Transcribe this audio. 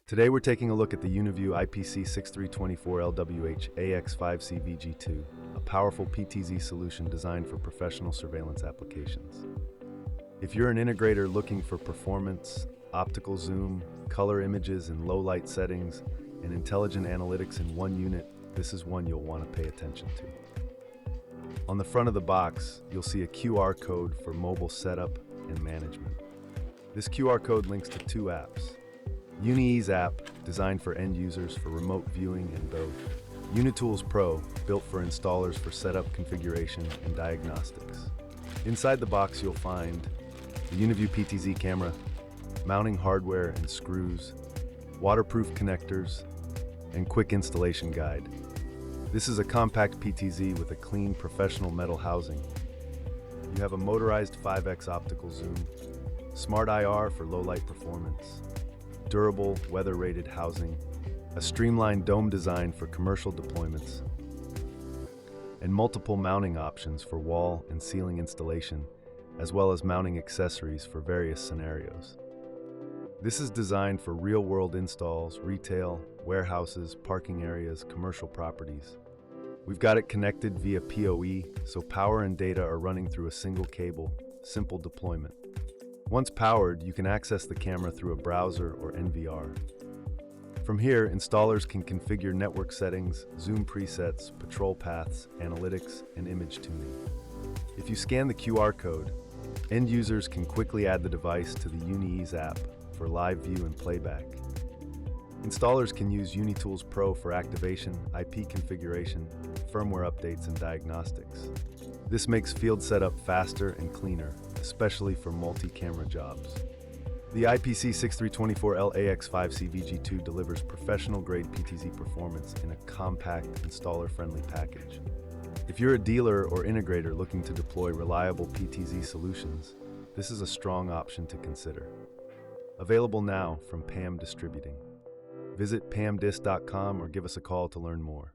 Today we're taking a look at the Uniview IPC6324LWH-AX5C-VG2, a powerful PTZ solution designed for professional surveillance applications. If you're an integrator looking for performance, optical zoom, color images in low light settings, and intelligent analytics in one unit, this is one you'll want to pay attention to. On the front of the box, you'll see a QR code for mobile setup and management. This QR code links to two apps. UniEase app, designed for end users for remote viewing, and both. UniTools Pro, built for installers for setup, configuration, and diagnostics. Inside the box you'll find the Uniview PTZ camera, mounting hardware and screws, waterproof connectors, and quick installation guide. This is a compact PTZ with a clean professional metal housing. You have a motorized 5x optical zoom, smart IR for low light performance, durable, weather-rated housing, a streamlined dome design for commercial deployments, and multiple mounting options for wall and ceiling installation, as well as mounting accessories for various scenarios. This is designed for real-world installs, retail, warehouses, parking areas, commercial properties. We've got it connected via PoE, so power and data are running through a single cable, simple deployment. Once powered, you can access the camera through a browser or NVR. From here, installers can configure network settings, zoom presets, patrol paths, analytics, and image tuning. If you scan the QR code, end users can quickly add the device to the UniEase app for live view and playback. Installers can use UniTools Pro for activation, IP configuration, firmware updates, and diagnostics. This makes field setup faster and cleaner, especially for multi-camera jobs. The IPC6324LWH-AX5C-VG2 delivers professional-grade PTZ performance in a compact, installer-friendly package. If you're a dealer or integrator looking to deploy reliable PTZ solutions, this is a strong option to consider. Available now from PAM Distributing. Visit pamdis.com or give us a call to learn more.